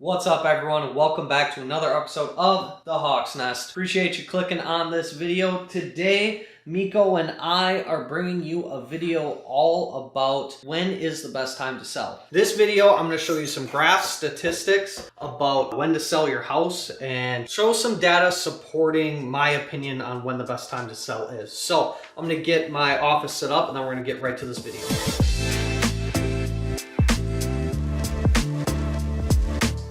What's up, everyone, and welcome back to another episode of the Hawk's Nest. Appreciate you clicking on this video. Today, Miko and I are bringing you a video all about when is the best time to sell. This video, I'm going to show you some graph statistics about when to sell your house and show some data supporting my opinion on when the best time to sell is. So I'm going to get my office set up and then we're going to get right to this video.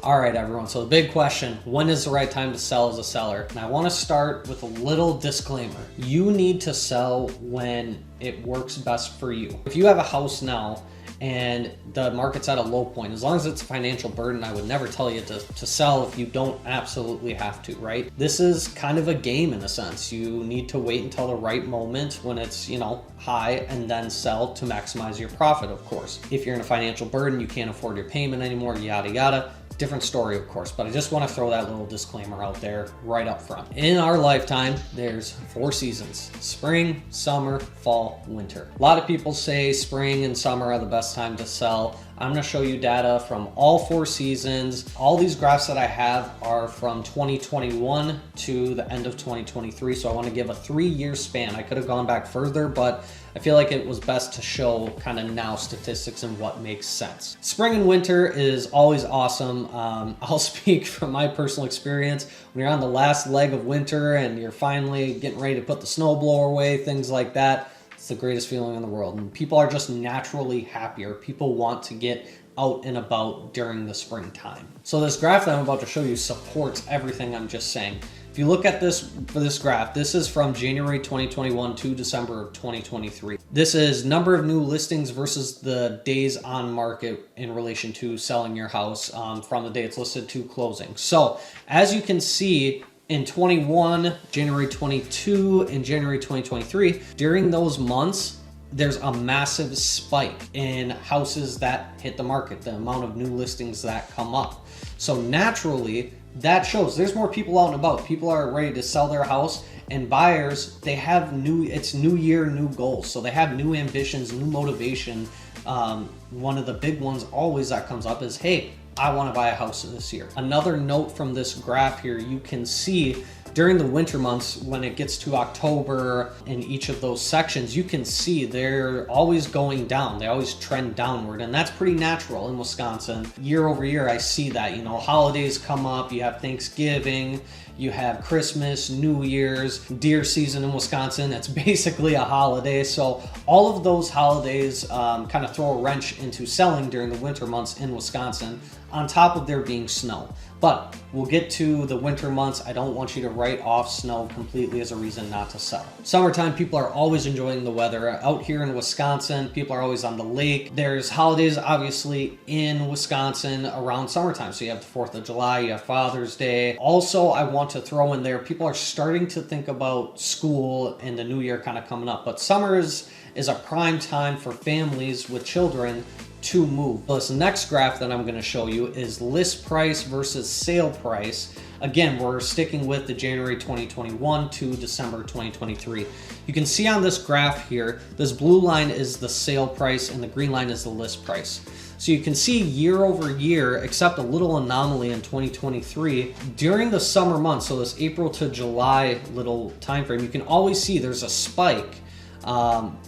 All right, everyone, so the big question, when is the right time to sell as a seller? And I want to start with a little disclaimer. You need to sell when it works best for you. If you have a house now and the market's at a low point, as long as it's a financial burden, I would never tell you to sell if you don't absolutely have to, right? This is kind of a game in a sense. You need to wait until the right moment when it's, high and then sell to maximize your profit, of course. If you're in a financial burden, you can't afford your payment anymore, yada, yada. Different story, of course, but I just want to throw that little disclaimer out there right up front. In our lifetime, there's 4 seasons: spring, summer, fall, winter. A lot of people say spring and summer are the best time to sell. I'm going to show you data from all 4 seasons. All these graphs that I have are from 2021 to the end of 2023, so I want to give a 3-year span. I could have gone back further, but I feel like it was best to show kind of now statistics and what makes sense. Spring and winter is always awesome. I'll speak from my personal experience. When you're on the last leg of winter and you're finally getting ready to put the snowblower away, things like that, it's the greatest feeling in the world. And people are just naturally happier. People want to get out and about during the springtime. So this graph that I'm about to show you supports everything I'm just saying. If you look at this for this graph, this is from January 2021 to December of 2023. This is number of new listings versus the days on market in relation to selling your house from the day it's listed to closing. So as you can see, in 21, January 22, and January 2023, during those months, there's a massive spike in houses that hit the market, the amount of new listings that come up. So naturally, that shows there's more people out and about. People are ready to sell their house, and buyers, they have it's new year, new goals. So they have new ambitions, new motivation. One of the big ones always that comes up is, hey, I want to buy a house this year. Another note from this graph here, you can see during the winter months, when it gets to October in each of those sections, you can see they're always going down. They always trend downward, and that's pretty natural in Wisconsin. Year over year, I see that. Holidays come up, you have Thanksgiving, you have Christmas, New Year's, deer season in Wisconsin. It's basically a holiday. So all of those holidays kind of throw a wrench into selling during the winter months in Wisconsin, on top of there being snow. But we'll get to the winter months. I don't want you to write off snow completely as a reason not to sell. Summertime, people are always enjoying the weather. Out here in Wisconsin, people are always on the lake. There's holidays, obviously, in Wisconsin around summertime. So you have the 4th of July, you have Father's Day. Also, I want to throw in there, people are starting to think about school and the new year kind of coming up. But summer is a prime time for families with children to move. This next graph that I'm going to show you is list price versus sale price. Again, we're sticking with the January 2021 to December 2023. You can see on this graph here, this blue line is the sale price and the green line is the list price. So you can see year over year, except a little anomaly in 2023, during the summer months, so this April to July little time frame, you can always see there's a spike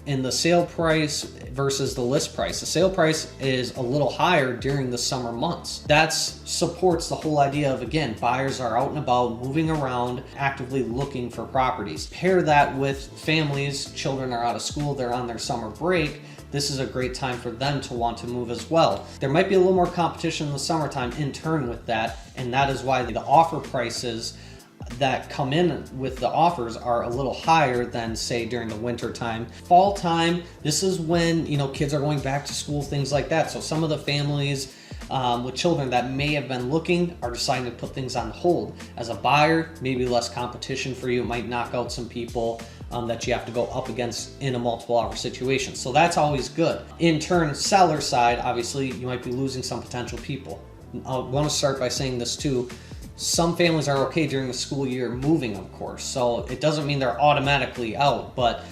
in the sale price versus the list price. The sale price is a little higher during the summer months. That supports the whole idea of, again, buyers are out and about, moving around, actively looking for properties. Pair that with families, children are out of school, they're on their summer break. This is a great time for them to want to move as well. There might be a little more competition in the summertime in turn with that, and that is why the offer prices that come in with the offers are a little higher than, say, during the winter time. Fall time, this is when kids are going back to school, things like that. So some of the families with children that may have been looking are deciding to put things on hold. As a buyer, maybe less competition for you. It might knock out some people that you have to go up against in a multiple offer situation. So that's always good. In turn, seller side, obviously, you might be losing some potential people. I want to start by saying this too. Some families are okay during the school year moving, of course. So it doesn't mean they're automatically out, but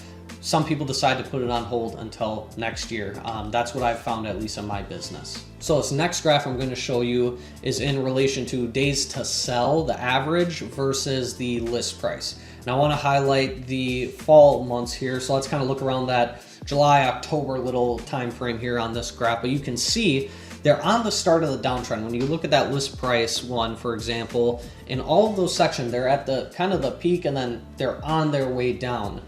some people decide to put it on hold until next year. That's what I've found, at least in my business. So this next graph I'm going to show you is in relation to days to sell, the average, versus the list price. And I want to highlight the fall months here. So let's kind of look around that July, October little time frame here on this graph. But you can see they're on the start of the downtrend. When you look at that list price one, for example, in all of those sections, they're at the kind of the peak, and then they're on their way down.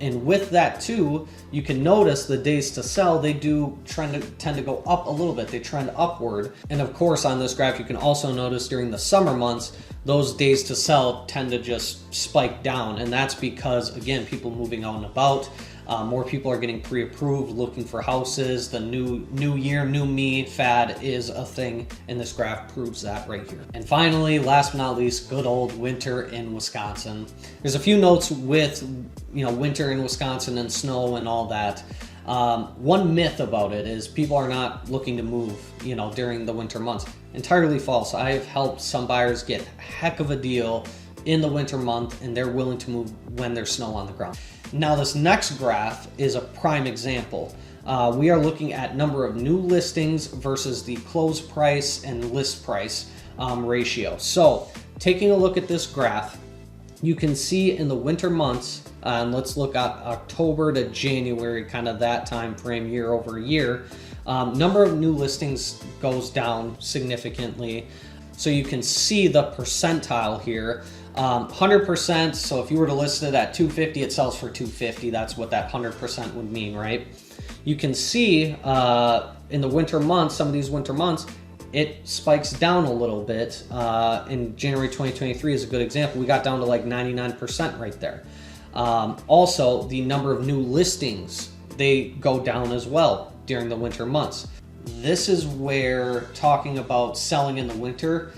And with that too, you can notice the days to sell, they do tend to go up a little bit. They trend upward. And of course, on this graph, you can also notice during the summer months, those days to sell tend to just spike down. And that's because, again, people moving out and about. More people are getting pre-approved, looking for houses. The new year, new me fad is a thing, and this graph proves that right here. And finally, last but not least, good old winter in Wisconsin. There's a few notes with, winter in Wisconsin and snow and all that. One myth about it is people are not looking to move, during the winter months. Entirely false. I have helped some buyers get a heck of a deal in the winter month, and they're willing to move when there's snow on the ground. Now this next graph is a prime example. We are looking at number of new listings versus the close price and list price ratio. So taking a look at this graph, you can see in the winter months, and let's look at October to January, kind of that time frame year over year, number of new listings goes down significantly. So you can see the percentile here. 100%, so if you were to list it at 250, it sells for 250. That's what that 100% would mean, right? You can see in the winter months, some of these winter months, it spikes down a little bit. In January 2023 is a good example. We got down to like 99% right there. Also, the number of new listings, they go down as well during the winter months. This is where talking about selling in the winter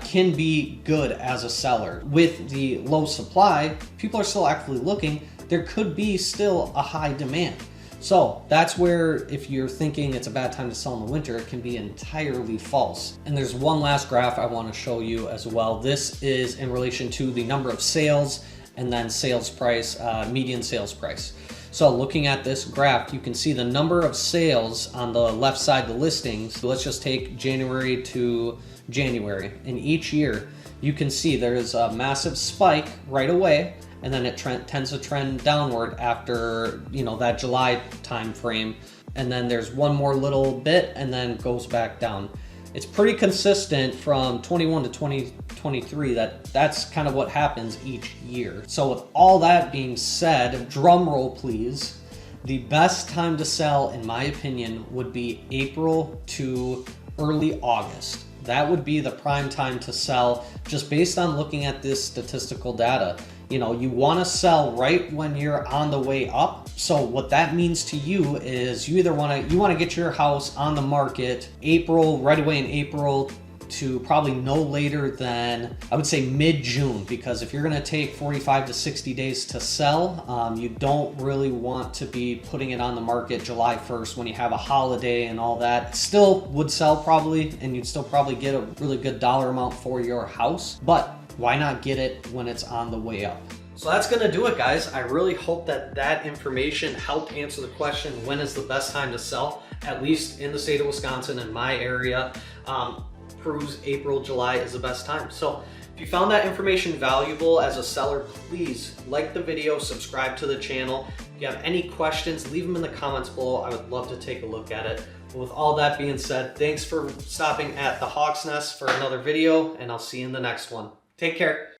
can be good as a seller. With the low supply, people are still actively looking. There could be still a high demand. So that's where, if you're thinking it's a bad time to sell in the winter, it can be entirely false. And there's one last graph I want to show you as well. This is in relation to the number of sales and then sales price, median sales price. So looking at this graph, you can see the number of sales on the left side, the listings. So let's just take January to January. In each year, you can see there's a massive spike right away, and then it tends to trend downward after, that July time frame. And then there's one more little bit and then goes back down. It's pretty consistent from 21 to 2023. That's kind of what happens each year. So with all that being said, drum roll please, the best time to sell, in my opinion, would be April to early August. That would be the prime time to sell, just based on looking at this statistical data. You want to sell right when you're on the way up. So what that means to you is you either want to get your house on the market right away in April to probably no later than, I would say, mid-June, because if you're going to take 45 to 60 days to sell, you don't really want to be putting it on the market July 1st when you have a holiday and all that. Still would sell probably, and you'd still probably get a really good dollar amount for your house, but why not get it when it's on the way up? So that's going to do it, guys. I really hope that information helped answer the question, when is the best time to sell, at least in the state of Wisconsin, in my area. Proves April, July is the best time. So if you found that information valuable as a seller, please like the video, subscribe to the channel. If you have any questions, leave them in the comments below. I would love to take a look at it. But with all that being said, thanks for stopping at the Hawke's Nest for another video, and I'll see you in the next one. Take care.